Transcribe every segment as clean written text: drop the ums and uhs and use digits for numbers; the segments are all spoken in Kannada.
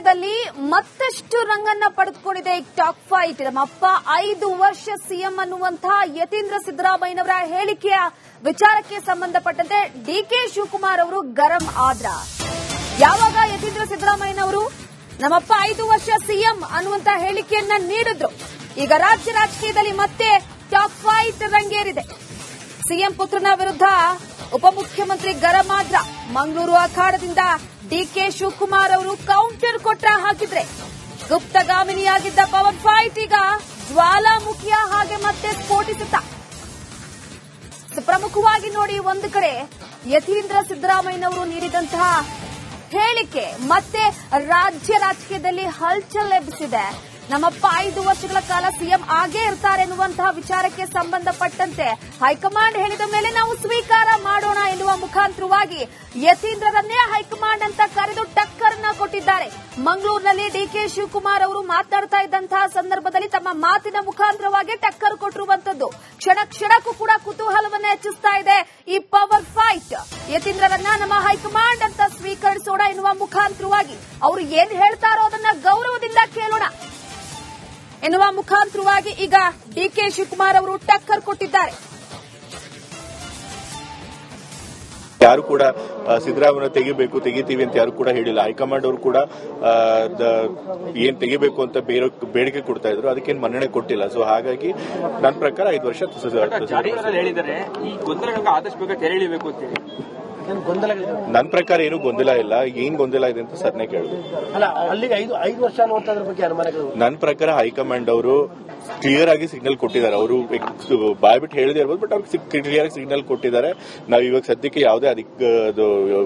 ರಾಜಕೀಯದಲ್ಲಿ ಮತ್ತಷ್ಟು ರಂಗನ್ನ ಪಡೆದುಕೊಂಡಿದೆ ಟಾಕ್ ಫೈಟ್. ನಮ್ಮಪ್ಪ 5 ವರ್ಷ ಸಿಎಂ ಅನ್ನುವಂತಹ ಯತೀಂದ್ರ ಸಿದ್ದರಾಮಯ್ಯನವರ ಹೇಳಿಕೆಯ ವಿಚಾರಕ್ಕೆ ಸಂಬಂಧಪಟ್ಟಂತೆ ಡಿಕೆ ಶಿವಕುಮಾರ್ ಅವರು ಗರಂ ಆದ್ರ. ಯಾವಾಗ ಯತೀಂದ್ರ ಸಿದ್ದರಾಮಯ್ಯನವರು ನಮ್ಮಪ್ಪ 5 ವರ್ಷ ಸಿಎಂ ಅನ್ನುವಂತಹ ಹೇಳಿಕೆಯನ್ನ ನೀಡಿದ್ರು, ಈಗ ರಾಜ್ಯ ರಾಜಕೀಯದಲ್ಲಿ ಮತ್ತೆ ಟಾಕ್ ಫೈಟ್ ರಂಗೇರಿದೆ. ಸಿಎಂ ಪುತ್ರನ ವಿರುದ್ಧ ಉಪಮುಖ್ಯಮಂತ್ರಿ ಗರಂ ಆದ್ರ. ಮಂಗಳೂರು ಅಖಾಡದಿಂದ ಡಿಕೆ ಶಿವಕುಮಾರ್ ಅವರು ಕೌಂಟರ್ ಕೊಟ್ರ ಹಾಕಿದ್ರೆ ಗುಪ್ತಗಾಮಿನಿಯಾಗಿದ್ದ ಪವರ್ ಫೈಟ್ ಈಗ ಜ್ವಾಲಾಮುಖಿಯ ಹಾಗೆ ಮತ್ತೆ ಸ್ಫೋಟಿಸುತ್ತ. ಪ್ರಮುಖವಾಗಿ ನೋಡಿ, ಒಂದು ಕಡೆ ಯತೀಂದ್ರ ಸಿದ್ದರಾಮಯ್ಯನವರು ನೀಡಿದಂತಹ ಹೇಳಿಕೆ ಮತ್ತೆ ರಾಜ್ಯ ರಾಜಕೀಯದಲ್ಲಿ ಹಲ್ಚಲ್ ಎಬ್ಬಿಸಿದೆ. ನಮ್ಮಪ್ಪ 5 ವರ್ಷಗಳ ಕಾಲ ಸಿಎಂ ಆಗೇ ಇರ್ತಾರೆ ಎನ್ನುವಂತಹ ವಿಚಾರಕ್ಕೆ ಸಂಬಂಧಪಟ್ಟಂತೆ ಹೈಕಮಾಂಡ್ ಹೇಳಿದ ಮೇಲೆ ನಾವು ಸ್ವೀಕಾರ ಮಾಡೋಣ ಎನ್ನುವ ಮುಖಾಂತರವಾಗಿ ಯತೀಂದ್ರರನ್ನೇ ಹೈಕಮಾಂಡ್ ಅಂತ ಕರೆದು ಟಕ್ಕರ್ನ ಕೊಟ್ಟಿದ್ದಾರೆ. ಮಂಗಳೂರಿನಲ್ಲಿ ಡಿಕೆ ಶಿವಕುಮಾರ್ ಅವರು ಮಾತನಾಡ್ತಾ ಇದ್ದಂತಹ ಸಂದರ್ಭದಲ್ಲಿ ತಮ್ಮ ಮಾತಿನ ಮುಖಾಂತರವಾಗಿ ಟಕ್ಕರ್ ಕೊಟ್ಟಿರುವಂತದ್ದು ಕ್ಷಣ ಕ್ಷಣಕ್ಕೂ ಕೂಡ ಕುತೂಹಲವನ್ನ ಹೆಚ್ಚಿಸ್ತಾ ಇದೆ. ಈ ಪವರ್ ಫೈಟ್ ಯತೀಂದ್ರರನ್ನ ನಮ್ಮ ಹೈಕಮಾಂಡ್ ಅಂತ ಸ್ವೀಕರಿಸೋಣ ಎನ್ನುವ ಮುಖಾಂತರವಾಗಿ ಅವರು ಏನ್ ಹೇಳ್ತಾರೋ ಅದನ್ನ ಗೌರವದಿಂದ ಕೇಳೋಣ ಎನ್ನುವ ಮುಖಾಂತರವಾಗಿ ಈಗ ಡಿಕೆ ಶಿವಕುಮಾರ್ ಅವರು ಟಕ್ಕರ್ ಕೊಟ್ಟಿದ್ದಾರೆ. ಯಾರು ಕೂಡ ಸಿದ್ದರಾಮಯ್ಯ ತೆಗಿತೀವಿ ಅಂತ ಯಾರು ಕೂಡ ಹೇಳಿಲ್ಲ. ಹೈಕಮಾಂಡ್ ಅವರು ಕೂಡ ಏನ್ ತೆಗಿಬೇಕು ಅಂತ ಬೇಡಿಕೆ ಕೊಡ್ತಾ ಇದ್ರು, ಅದಕ್ಕೇನು ಮನ್ನಣೆ ಕೊಟ್ಟಿಲ್ಲ. ಸೊ ಹಾಗಾಗಿ ನನ್ನ ಪ್ರಕಾರ 5 ವರ್ಷ ಹೇಳಿದ್ದಾರೆ. ಈ ಗೊಂದಲಗಳಿಗೆ ಆದಷ್ಟು ಬೇಗ ತೆರೆ ಎಳಿಬೇಕು ಅಂತೇಳಿ. ನನ್ನ ಪ್ರಕಾರ ಏನು ಗೊಂದಲ ಇಲ್ಲ. ಏನ್ ಗೊಂದಲ ಇದೆ ಅಂತ ಸರ್ನೇ ಕೇಳಿದ್ರು. ನನ್ನ ಪ್ರಕಾರ ಹೈಕಮಾಂಡ್ ಅವರು ಕ್ಲಿಯರ್ ಆಗಿ ಸಿಗ್ನಲ್ ಕೊಟ್ಟಿದ್ದಾರೆ. ಅವರು ಬಾಯ್ಬಿಟ್ಟು ಹೇಳಿದೆ ಇರ್ಬೋದು, ಬಟ್ ಅವ್ರಿಗೆ ಕ್ಲಿಯರ್ ಆಗಿ ಸಿಗ್ನಲ್ ಕೊಟ್ಟಿದ್ದಾರೆ. ನಾವು ಇವಾಗ ಸದ್ಯಕ್ಕೆ ಯಾವುದೇ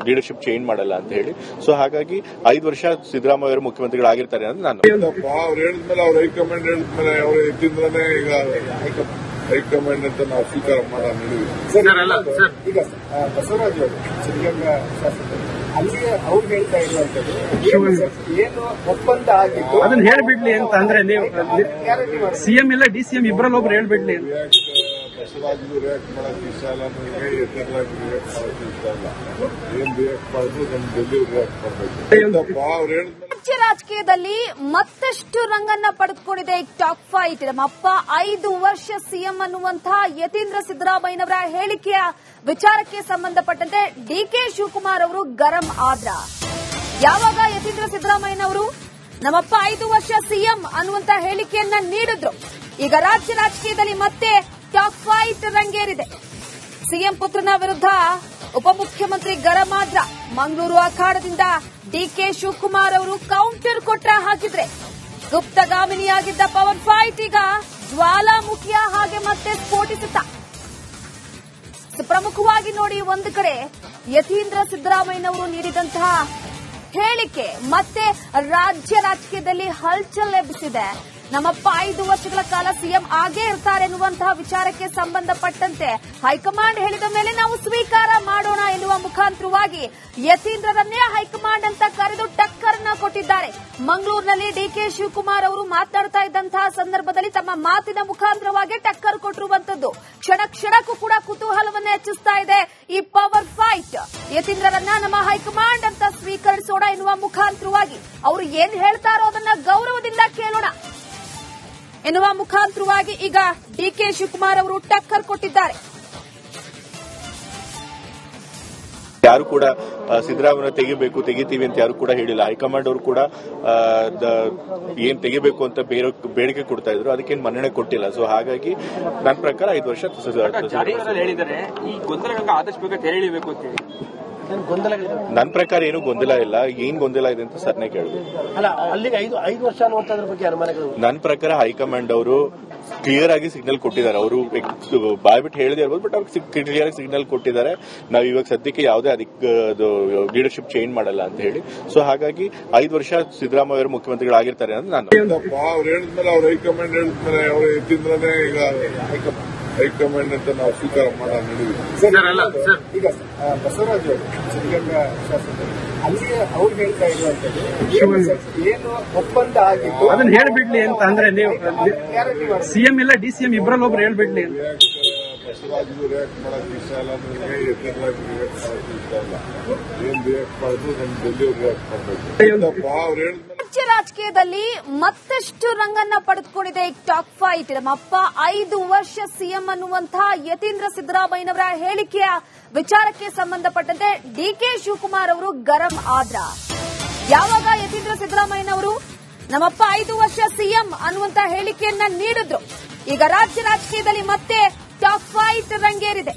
ಲೀಡರ್ಶಿಪ್ ಚೇಂಜ್ ಮಾಡಲ್ಲ ಅಂತ ಹೇಳಿ. ಸೊ ಹಾಗಾಗಿ 5 ವರ್ಷ ಸಿದ್ದರಾಮಯ್ಯ ಅವರು ಮುಖ್ಯಮಂತ್ರಿಗಳಾಗಿರ್ತಾರೆ ಅಂತ ನಾನು ಅವ್ರು ಹೇಳಿದ್ಮೇಲೆ ಅವ್ರ ಹೈಕಮಾಂಡ್ ಹೇಳಿದ್ಮೇಲೆ ಅವ್ರು ಎತ್ತಿಂದ್ರೇ ಈಗ ಹೈಕಮಾಂಡ್ ಅಂತ ನಾವು ಸ್ವೀಕಾರ ಮಾಡಿದ್ವಿ. ಈಗ ಬಸವರಾಜ್ ಅವರು ಸಿದ್ಧಗಂಗಾ ಶಾಸಕರು ಅಲ್ಲಿಗೆ ಅವ್ರು ಹೇಳ್ತಾ ಇರುವಂತದ್ದು ಏನು ಒಪ್ಪಂದ ಆಗಿತ್ತು ಅದನ್ನ ಹೇಳ್ಬಿಡ್ಲಿ ಅಂತ ಅಂದ್ರೆ ನೀವು ಸಿಎಂ ಇಲ್ಲ ಡಿಸಿಎಂ ಇಬ್ಬರಲ್ಲಿ ಒಬ್ರು ಹೇಳ್ಬಿಡ್ಲಿ ಅಂತ. ಬಸವರಾಜು ರಿಯಾಕ್ಟ್ ಮಾಡಕ್ಕೆ ಇಷ್ಟ ಇಲ್ಲ, ನನಗೆ ಎತ್ತಿರಾಗಿ ರಿಯಾಕ್ಟ್ ಮಾಡಕ್ಕೆ ಇಷ್ಟ ಇಲ್ಲ. ಏನ್ ರಿಯಾಕ್ಟ್ ಮಾಡಿದ್ರು ನಮ್ ಡೆಲ್ಲಿ ರಿಯಾಕ್ಟ್ ಮಾಡಬೇಕು. ಅವ್ರು ಹೇಳಿದ್ಮೇಲೆ ರಾಜ್ಯ ರಾಜಕೀಯದಲ್ಲಿ ಮತ್ತಷ್ಟು ರಂಗನ್ನ ಪಡೆದುಕೊಂಡಿದೆ ಟಾಕ್ ಫೈಟ್. ನಮ್ಮಪ್ಪ 5 ವರ್ಷ ಸಿಎಂ ಅನ್ನುವಂತಹ ಯತೀಂದ್ರ ಸಿದ್ದರಾಮಯ್ಯನವರ ಹೇಳಿಕೆಯ ವಿಚಾರಕ್ಕೆ ಸಂಬಂಧಪಟ್ಟಂತೆ ಡಿಕೆ ಶಿವಕುಮಾರ್ ಅವರು ಗರಂ ಆದ್ರ. ಯಾವಾಗ ಯತೀಂದ್ರ ಸಿದ್ದರಾಮಯ್ಯನವರು ನಮ್ಮಪ್ಪ 5 ವರ್ಷ ಸಿಎಂ ಅನ್ನುವಂತಹ ಹೇಳಿಕೆಯನ್ನ ನೀಡಿದ್ರು, ಈಗ ರಾಜ್ಯ ರಾಜಕೀಯದಲ್ಲಿ ಮತ್ತೆ ಟಾಕ್ ಫೈಟ್ ರಂಗೇರಿದೆ. ಸಿಎಂ ಪುತ್ರನ ವಿರುದ್ಧ ಉಪಮುಖ್ಯಮಂತ್ರಿ ಗರಂ ಆದ್ರ. ಮಂಗಳೂರು ಅಖಾಡದಿಂದ ಡಿಕೆ ಶಿವಕುಮಾರ್ ಅವರು ಕೌಂಟರ್ ಕೊಟ್ರ ಹಾಕಿದ್ರೆ ಗುಪ್ತಗಾಮಿನಿಯಾಗಿದ್ದ ಪವರ್ ಫೈಟ್ ಈಗ ಜ್ವಾಲಾಮುಖಿಯ ಹಾಗೆ ಮತ್ತೆ ಸ್ಫೋಟಿಸುತ್ತ. ಪ್ರಮುಖವಾಗಿ ನೋಡಿ, ಒಂದು ಕಡೆ ಯತೀಂದ್ರ ಸಿದ್ದರಾಮಯ್ಯನವರು ನೀಡಿದಂತಹ ಹೇಳಿಕೆ ಮತ್ತೆ ರಾಜ್ಯ ರಾಜಕೀಯದಲ್ಲಿ ಹಲ್ಚಲ್ ಎಬ್ಬಿಸಿದೆ. ನಮ್ಮಪ್ಪ 5 ವರ್ಷಗಳ ಕಾಲ ಸಿಎಂ ಆಗೇ ಇರ್ತಾರೆ ಎನ್ನುವಂತಹ ವಿಚಾರಕ್ಕೆ ಸಂಬಂಧಪಟ್ಟಂತೆ ಹೈಕಮಾಂಡ್ ಹೇಳಿದ ಮೇಲೆ ನಾವು ಸ್ವೀಕಾರ ಮಾಡೋಣ ಎನ್ನುವ ಮುಖಾಂತರವಾಗಿ ಯತೀಂದ್ರರನ್ನೇ ಹೈಕಮಾಂಡ್ ಅಂತ ಕರೆದು ಟಕ್ಕರ್ನ ಕೊಟ್ಟಿದ್ದಾರೆ. ಮಂಗಳೂರಿನಲ್ಲಿ ಡಿಕೆ ಶಿವಕುಮಾರ್ ಅವರು ಮಾತನಾಡ್ತಾ ಇದ್ದಂತಹ ಸಂದರ್ಭದಲ್ಲಿ ತಮ್ಮ ಮಾತಿನ ಮುಖಾಂತರವಾಗಿ ಟಕ್ಕರ್ ಕೊಟ್ಟಿರುವಂತದ್ದು ಕ್ಷಣ ಕ್ಷಣಕ್ಕೂ ಕೂಡ ಕುತೂಹಲವನ್ನ ಹೆಚ್ಚಿಸ್ತಾ ಇದೆ. ಈ ಪವರ್ ಫೈಟ್ ಯತೀಂದ್ರರನ್ನ ನಮ್ಮ ಹೈಕಮಾಂಡ್ ಅಂತ ಸ್ವೀಕರಿಸೋಣ ಎನ್ನುವ ಮುಖಾಂತರವಾಗಿ ಅವರು ಏನ್ ಹೇಳ್ತಾರೋ ಅದನ್ನ ಗೌರವದಿಂದ ಕೇಳೋಣ ಎನ್ನುವ ಮುಖಾಂತರವಾಗಿ ಈಗ ಡಿಕೆ ಶಿವಕುಮಾರ್ ಅವರು ಟಕ್ಕರ್ ಕೊಟ್ಟಿದ್ದಾರೆ. ಯಾರು ಕೂಡ ಸಿದ್ದರಾಮಯ್ಯ ತೆಗಿತೀವಿ ಅಂತ ಯಾರು ಕೂಡ ಹೇಳಿಲ್ಲ. ಹೈಕಮಾಂಡ್ ಅವರು ಕೂಡ ಏನ್ ತೆಗಿಬೇಕು ಅಂತ ಬೇಡಿಕೆ ಕೊಡ್ತಾ ಇದ್ರು, ಅದಕ್ಕೇನು ಮನ್ನಣೆ ಕೊಟ್ಟಿಲ್ಲ. ಸೊ ಹಾಗಾಗಿ ನನ್ನ ಪ್ರಕಾರ 5 ವರ್ಷ ಹೇಳಿದ್ದಾರೆ. ಈ ಗೊಂದಲಗಳಿಗೆ ಆದಷ್ಟು ಬೇಗ ತೆರೆ ಎಳಿಬೇಕು ಅಂತೇಳಿ. ನನ್ನ ಪ್ರಕಾರ ಏನು ಗೊಂದಲ ಇಲ್ಲ. ಏನ್ ಗೊಂದಲ ಇದೆ ಅಂತ ಸರ್ನೇ ಕೇಳಿದ್ರು. ನನ್ನ ಪ್ರಕಾರ ಹೈಕಮಾಂಡ್ ಅವರು ಕ್ಲಿಯರ್ ಆಗಿ ಸಿಗ್ನಲ್ ಕೊಟ್ಟಿದ್ದಾರೆ. ಅವರು ಬಾಯ್ಬಿಟ್ಟು ಹೇಳಿದೆ ಇರ್ಬೋದು, ಬಟ್ ಅವ್ರಿಗೆ ಕ್ಲಿಯರ್ ಆಗಿ ಸಿಗ್ನಲ್ ಕೊಟ್ಟಿದ್ದಾರೆ. ನಾವು ಇವಾಗ ಸದ್ಯಕ್ಕೆ ಯಾವುದೇ ಲೀಡರ್ಶಿಪ್ ಚೇಂಜ್ ಮಾಡಲ್ಲ ಅಂತ ಹೇಳಿ. ಸೊ ಹಾಗಾಗಿ 5 ವರ್ಷ ಸಿದ್ದರಾಮಯ್ಯ ಅವರು ಮುಖ್ಯಮಂತ್ರಿಗಳಾಗಿರ್ತಾರೆ ಅಂತ ನಾನು ಅವ್ರು ಹೇಳಿದ್ಮೇಲೆ ಅವ್ರ ಹೈಕಮಾಂಡ್ ಹೇಳಿದ್ಮೇಲೆ ಅವ್ರು ಎತ್ತಿಂದ್ರೇ ಈಗ ಹೈಕಮಾಂಡ್ ಅಂತ ನಾವು ಸ್ವೀಕಾರ ಮಾಡಿದ್ವಿ. ಈಗ ಬಸವರಾಜ್ ಅವರು ಸಿದ್ಧಗಂಗಾ ಶಾಸಕರು ಅಲ್ಲಿಗೆ ಅವ್ರು ಹೇಳ್ತಾ ಇರುವಂತದ್ದು ಏನು ಒಪ್ಪಂದ ಆಗಿತ್ತು ಅದನ್ನ ಹೇಳ್ಬಿಡ್ಲಿ ಅಂತ ಅಂದ್ರೆ ನೀವು ಸಿಎಂ ಇಲ್ಲ ಡಿಸಿಎಂ ಇಬ್ಬರಲ್ಲಿ ಒಬ್ರು ಹೇಳ್ಬಿಡ್ಲಿ ಅಂತ. ಬಸವರಾಜು ರಿಯಾಕ್ಟ್ ಮಾಡಕ್ಕೆ ಇಷ್ಟ ಇಲ್ಲ, ನನಗೆ ಎತ್ತಿರಾಗಿ ರಿಯಾಕ್ಟ್ ಮಾಡಕ್ಕೆ ಇಷ್ಟ ಇಲ್ಲ. ಏನ್ ರಿಯಾಕ್ಟ್ ಮಾಡಿದ್ರು ನಮ್ ಡೆಲ್ಲಿ ರಿಯಾಕ್ಟ್ ಮಾಡಬೇಕು. ಅವ್ರು ಹೇಳಿದ್ಮೇಲೆ ರಾಜ್ಯ ರಾಜಕೀಯದಲ್ಲಿ ಮತ್ತಷ್ಟು ರಂಗನ್ನ ಪಡೆದುಕೊಂಡಿದೆ ಈ ಟಾಕ್ ಫೈಟ್. ನಮ್ಮಪ್ಪ 5 ವರ್ಷ ಸಿಎಂ ಅನ್ನುವಂತಹ ಯತೀಂದ್ರ ಸಿದ್ದರಾಮಯ್ಯನವರ ಹೇಳಿಕೆಯ ವಿಚಾರಕ್ಕೆ ಸಂಬಂಧಪಟ್ಟಂತೆ ಡಿಕೆ ಶಿವಕುಮಾರ್ ಅವರು ಗರಂ ಆದ್ರ. ಯಾವಾಗ ಯತೀಂದ್ರ ಸಿದ್ದರಾಮಯ್ಯನವರು ನಮ್ಮಪ್ಪ 5 ವರ್ಷ ಸಿಎಂ ಅನ್ನುವಂತಹ ಹೇಳಿಕೆಯನ್ನ ನೀಡಿದ್ರು, ಈಗ ರಾಜ್ಯ ರಾಜಕೀಯದಲ್ಲಿ ಮತ್ತೆ ಟಾಕ್ ಫೈಟ್ ರಂಗೇರಿದೆ.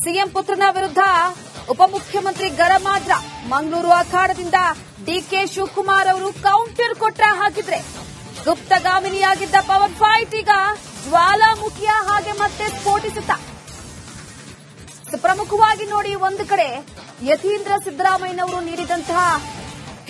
ಸಿಎಂ ಪುತ್ರನ ವಿರುದ್ಧ ಉಪಮುಖ್ಯಮಂತ್ರಿ ಗರಂ ಆದ್ರ. ಮಂಗಳೂರು ಅಖಾಡದಿಂದ ಡಿಕೆ ಶಿವಕುಮಾರ್ ಅವರು ಕೌಂಟರ್ ಕೊಟ್ರ ಹಾಕಿದ್ರೆ ಗುಪ್ತಗಾಮಿನಿಯಾಗಿದ್ದ ಪವರ್ ಫೈಟ್ ಈಗ ಜ್ವಾಲಾಮುಖಿಯ ಹಾಗೆ ಮತ್ತೆ ಸ್ಫೋಟಿಸುತ್ತ. ಪ್ರಮುಖವಾಗಿ ನೋಡಿ, ಒಂದು ಕಡೆ ಯತೀಂದ್ರ ಸಿದ್ದರಾಮಯ್ಯನವರು ನೀಡಿದಂತಹ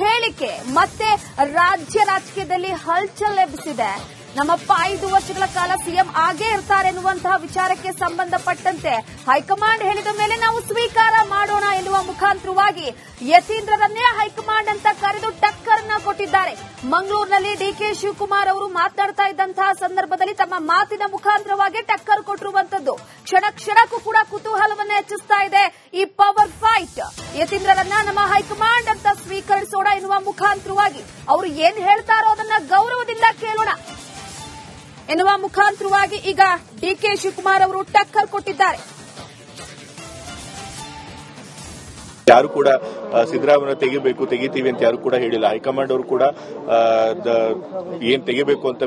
ಹೇಳಿಕೆ ಮತ್ತೆ ರಾಜ್ಯ ರಾಜಕೀಯದಲ್ಲಿ ಹಲ್ಚಲ್ ಎಬ್ಬಿಸಿದೆ. ನಮ್ಮಪ್ಪ 5 ವರ್ಷಗಳ ಕಾಲ ಸಿಎಂ ಆಗೇ ಇರ್ತಾರೆ ಎನ್ನುವಂತಹ ವಿಚಾರಕ್ಕೆ ಸಂಬಂಧಪಟ್ಟಂತೆ ಹೈಕಮಾಂಡ್ ಹೇಳಿದ ಮೇಲೆ ನಾವು ಸ್ವೀಕಾರ ಮಾಡೋಣ ಎನ್ನುವ ಮುಖಾಂತರವಾಗಿ ಯತೀಂದ್ರರನ್ನೇ ಹೈಕಮಾಂಡ್ ಅಂತ ಕರೆದು ಟಕ್ಕರ್ನ ಕೊಟ್ಟಿದ್ದಾರೆ. ಮಂಗಳೂರಿನಲ್ಲಿ ಡಿಕೆ ಶಿವಕುಮಾರ್ ಅವರು ಮಾತನಾಡ್ತಾ ಇದ್ದಂತಹ ಸಂದರ್ಭದಲ್ಲಿ ತಮ್ಮ ಮಾತಿನ ಮುಖಾಂತರವಾಗಿ ಟಕ್ಕರ್ ಕೊಟ್ಟಿರುವಂತದ್ದು ಕ್ಷಣ ಕ್ಷಣಕ್ಕೂ ಕೂಡ ಕುತೂಹಲವನ್ನ ಹೆಚ್ಚಿಸ್ತಾ ಇದೆ. ಈ ಪವರ್ ಫೈಟ್ ಯತೀಂದ್ರರನ್ನ ನಮ್ಮ ಹೈಕಮಾಂಡ್ ಅಂತ ಸ್ವೀಕರಿಸೋಣ ಎನ್ನುವ ಮುಖಾಂತರವಾಗಿ ಅವರು ಏನ್ ಹೇಳ್ತಾರೋ ಅದನ್ನ ಗೌರವದಿಂದ ಕೇಳೋಣ ಎನ್ನುವ ಮುಖಾಂತರವಾಗಿ ಈಗ ಡಿಕೆ ಶಿವಕುಮಾರ್ ಅವರು ಟಕ್ಕರ್ ಕೊಟ್ಟಿದ್ದಾರೆ. ಯಾರು ಕೂಡ ಸಿದ್ದರಾಮಯ್ಯ ತೆಗಿತೀವಿ ಅಂತ ಯಾರು ಕೂಡ ಹೇಳಿಲ್ಲ. ಹೈಕಮಾಂಡ್ ಅವರು ಕೂಡ ಏನ್ ತೆಗಿಬೇಕು ಅಂತ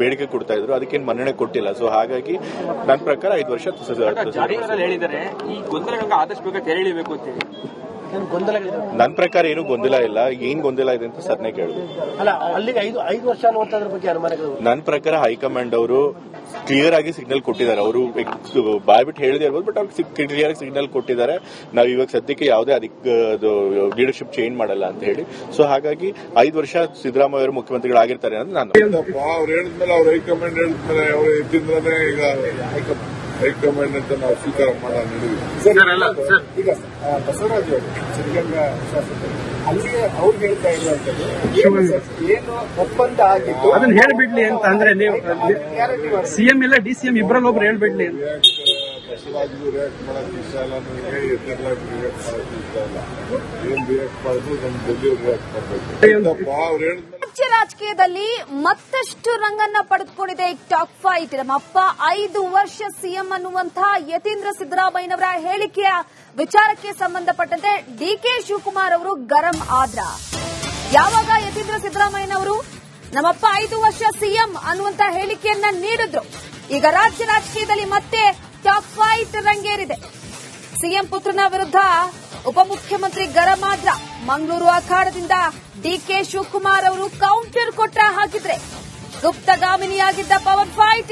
ಬೇಡಿಕೆ ಕೊಡ್ತಾ ಇದ್ರು, ಅದಕ್ಕೇನು ಮನ್ನಣೆ ಕೊಟ್ಟಿಲ್ಲ. ಸೊ ಹಾಗಾಗಿ ನನ್ನ ಪ್ರಕಾರ 5 ವರ್ಷ ಹೇಳಿದ್ದಾರೆ. ಈ ಗೊಂದಲಗಳಿಗೆ ಆದಷ್ಟು ಬೇಗ ತೆರೆ ಎಳಿಬೇಕು ಅಂತ ಹೇಳಿ. ನನ್ನ ಪ್ರಕಾರ ಏನು ಗೊಂದಲ ಇಲ್ಲ. ಏನ್ ಗೊಂದಲ ಇದೆ ಅಂತ ಸರ್ನೇ ಕೇಳಿದ್ರು. ಅಲ್ಲ, ಅಲ್ಲಿಗೆ 5 ವರ್ಷ ಅನ್ನುವಂಥದ್ರ ಬಗ್ಗೆ ಅನುಮಾನಗಳು. ನನ್ನ ಪ್ರಕಾರ ಹೈಕಮಾಂಡ್ ಅವರು ಕ್ಲಿಯರ್ ಆಗಿ ಸಿಗ್ನಲ್ ಕೊಟ್ಟಿದ್ದಾರೆ. ಅವರು ಬಾಯ್ಬಿಟ್ಟು ಹೇಳಿದೆ ಇರ್ಬೋದು, ಬಟ್ ಅವ್ರಿಗೆ ಕ್ಲಿಯರ್ ಆಗಿ ಸಿಗ್ನಲ್ ಕೊಟ್ಟಿದ್ದಾರೆ. ನಾವು ಇವಾಗ ಸದ್ಯಕ್ಕೆ ಯಾವುದೇ ಲೀಡರ್ಶಿಪ್ ಚೇಂಜ್ ಮಾಡಲ್ಲ ಅಂತ ಹೇಳಿ. ಸೊ ಹಾಗಾಗಿ 5 ವರ್ಷ ಸಿದ್ದರಾಮಯ್ಯ ಅವರು ಮುಖ್ಯಮಂತ್ರಿಗಳಾಗಿರ್ತಾರೆ ಅಂತ ನಾನು ಅವ್ರು ಹೇಳಿದ್ಮೇಲೆ ಅವ್ರ ಹೈಕಮಾಂಡ್ ಹೇಳಿದ್ಮೇಲೆ ಅವರು ಎತ್ತಿಂದ್ರೆ ಈಗ ಹೈಕಮಾಂಡ್ ಅಂತ ನಾವು ಸ್ವೀಕಾರ ಮಾಡೋಣ. ಈಗ ಬಸವರಾಜ್ ಅವರು ಸಿದ್ಧಗಂಗಾ ಶಾಸಕರು ಅಲ್ಲಿಗೆ ಅವ್ರು ಹೇಳ್ತಾ ಇರುವಂತದ್ದು ಏನು ಒಪ್ಪಂದ ಆಗಿತ್ತು ಅದನ್ನ ಹೇಳ್ಬಿಡ್ಲಿ ಅಂತ ಅಂದ್ರೆ ನೀವು ಸಿಎಂ ಇಲ್ಲ ಡಿಸಿಎಂ ಇಬ್ಬರಲ್ಲಿ ಒಬ್ರು ಹೇಳ್ಬಿಡ್ಲಿ ಅಂತ. ಬಸವರಾಜು ರಿಯಾಕ್ಟ್ ಮಾಡಕ್ ಇಷ್ಟ ಇಲ್ಲ, ನನಗೆ ಎತ್ತಿರ್ಲಾಗ ರಿಯಾಕ್ಟ್ ಮಾಡಕ್ ಇಷ್ಟ ಇಲ್ಲ. ಏನ್ ರಿಯಾಕ್ಟ್ ಮಾಡಿದ್ರು ನಮ್ ಡೆಲ್ಲಿ ರಿಯಾಕ್ಟ್ ಮಾಡ್ಬೇಕು. ಅವ್ರು ಹೇಳಿದ್ಮೇಲೆ ರಾಜ್ಯ ರಾಜಕೀಯದಲ್ಲಿ ಮತ್ತಷ್ಟು ರಂಗನ್ನ ಪಡೆದುಕೊಂಡಿದೆ ಈ ಟಾಕ್ ಫೈಟ್. ನಮ್ಮಪ್ಪ 5 ವರ್ಷ ಸಿಎಂ ಅನ್ನುವಂತಹ ಯತೀಂದ್ರ ಸಿದ್ದರಾಮಯ್ಯನವರ ಹೇಳಿಕೆಯ ವಿಚಾರಕ್ಕೆ ಸಂಬಂಧಪಟ್ಟಂತೆ ಡಿಕೆ ಶಿವಕುಮಾರ್ ಅವರು ಗರಂ ಆದ್ರ. ಯಾವಾಗ ಯತೀಂದ್ರ ಸಿದ್ದರಾಮಯ್ಯನವರು ನಮ್ಮಪ್ಪ 5 ವರ್ಷ ಸಿಎಂ ಅನ್ನುವಂತಹ ಹೇಳಿಕೆಯನ್ನ ನೀಡಿದ್ರು, ಈಗ ರಾಜ್ಯ ರಾಜಕೀಯದಲ್ಲಿ ಮತ್ತೆ ಟಾಕ್ ಫೈಟ್ ರಂಗೇರಿದೆ. ಸಿಎಂ ಪುತ್ರನ ವಿರುದ್ಧ ಉಪಮುಖ್ಯಮಂತ್ರಿ ಗರಂ ಆದ್ರ. ಮಂಗಳೂರು ಅಖಾಡದಿಂದ ಡಿಕೆ ಶಿವಕುಮಾರ್ ಅವರು ಕೌಂಟರ್ ಕೊಟ್ರ ಹಾಕಿದ್ರೆ ಗುಪ್ತಗಾಮಿನಿಯಾಗಿದ್ದ ಪವರ್ ಫೈಟ್